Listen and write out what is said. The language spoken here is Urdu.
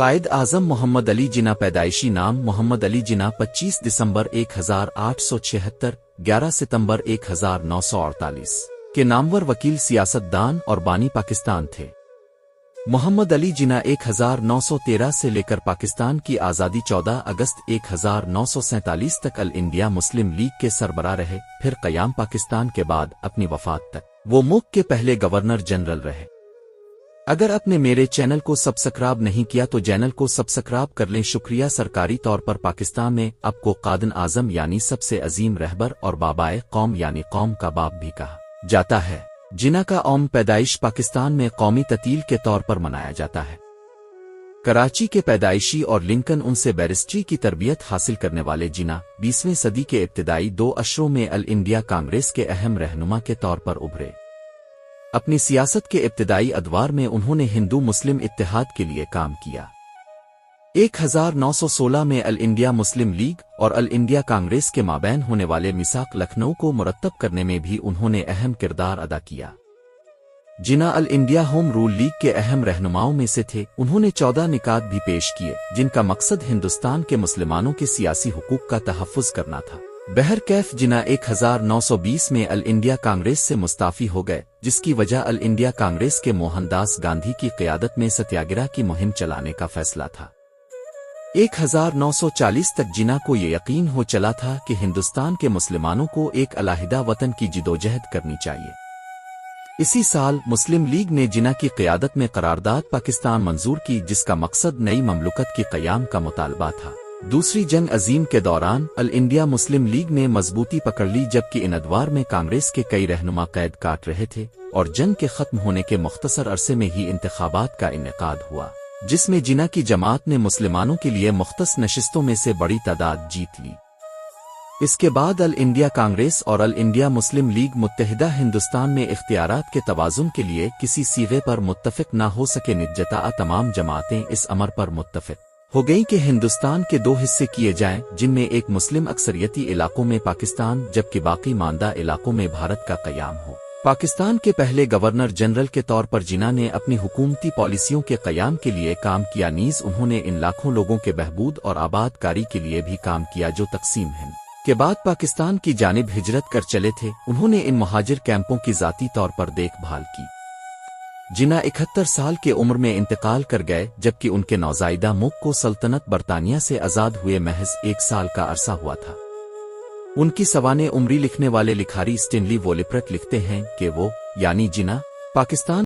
قائد اعظم محمد علی جناح پیدائشی نام محمد علی جناح 25 دسمبر 1876 11 ستمبر 1948 کے نامور وکیل سیاست دان اور بانی پاکستان تھے۔ محمد علی جناح 1913 سے لے کر پاکستان کی آزادی 14 اگست 1947 تک انڈیا مسلم لیگ کے سربراہ رہے، پھر قیام پاکستان کے بعد اپنی وفات تک وہ ملک کے پہلے گورنر جنرل رہے۔ اگر آپ نے میرے چینل کو سبسکرائب نہیں کیا تو چینل کو سبسکرائب کر لیں، شکریہ۔ سرکاری طور پر پاکستان میں آپ کو قائد اعظم یعنی سب سے عظیم رہبر اور بابائے قوم یعنی قوم کا باپ بھی کہا جاتا ہے۔ جناح کا یوم پیدائش پاکستان میں قومی تعطیل کے طور پر منایا جاتا ہے۔ کراچی کے پیدائشی اور لنکن ان سے بیرسٹری کی تربیت حاصل کرنے والے جناح 20ویں صدی کے ابتدائی 2 عشروں میں انڈیا کانگریس کے اہم رہنما کے طور پر ابھرے۔ اپنی سیاست کے ابتدائی ادوار میں انہوں نے ہندو مسلم اتحاد کے لیے کام کیا۔ 1916 میں انڈیا مسلم لیگ اور انڈیا کانگریس کے مابین ہونے والے میثاق لکھنؤ کو مرتب کرنے میں بھی انہوں نے اہم کردار ادا کیا۔ جناح انڈیا ہوم رول لیگ کے اہم رہنماؤں میں سے تھے۔ انہوں نے 14 نکات بھی پیش کیے جن کا مقصد ہندوستان کے مسلمانوں کے سیاسی حقوق کا تحفظ کرنا تھا۔ بہرکیف جناح 1920 میں انڈیا کانگریس سے مستعفی ہو گئے، جس کی وجہ انڈیا کانگریس کے موہن داس گاندھی کی قیادت میں ستیاگرہ کی مہم چلانے کا فیصلہ تھا۔ 1940 تک جناح کو یہ یقین ہو چلا تھا کہ ہندوستان کے مسلمانوں کو ایک علیحدہ وطن کی جدوجہد کرنی چاہیے۔ اسی سال مسلم لیگ نے جناح کی قیادت میں قرارداد پاکستان منظور کی، جس کا مقصد نئی مملکت کی قیام کا مطالبہ تھا۔ دوسری جنگ عظیم کے دوران انڈیا مسلم لیگ نے مضبوطی پکڑ لی، جبکہ ان ادوار میں کانگریس کے کئی رہنما قید کاٹ رہے تھے، اور جنگ کے ختم ہونے کے مختصر عرصے میں ہی انتخابات کا انعقاد ہوا، جس میں جناح کی جماعت نے مسلمانوں کے لیے مختص نشستوں میں سے بڑی تعداد جیت لی۔ اس کے بعد انڈیا کانگریس اور انڈیا مسلم لیگ متحدہ ہندوستان میں اختیارات کے توازن کے لیے کسی صیغے پر متفق نہ ہو سکے، نتیجتاً تمام جماعتیں اس امر پر متفق ہو گئی کہ ہندوستان کے 2 حصے کیے جائیں، جن میں ایک مسلم اکثریتی علاقوں میں پاکستان جبکہ باقی ماندہ علاقوں میں بھارت کا قیام ہو۔ پاکستان کے پہلے گورنر جنرل کے طور پر جناح نے اپنی حکومتی پالیسیوں کے قیام کے لیے کام کیا، نیز انہوں نے ان لاکھوں لوگوں کے بہبود اور آباد کاری کے لیے بھی کام کیا جو تقسیم ہند کے بعد پاکستان کی جانب ہجرت کر چلے تھے۔ انہوں نے ان مہاجر کیمپوں کی ذاتی طور پر دیکھ بھال کی۔ جناح 71 سال کے عمر میں انتقال کر گئے، جبکہ ان کے نوزائیدہ ملک کو سلطنت برطانیہ سے آزاد ہوئے محض 1 سال کا عرصہ ہوا تھا۔ ان کی سوانح عمری لکھنے والے لکھاری اسٹینلی وولپرٹ لکھتے ہیں کہ وہ یعنی جناح پاکستان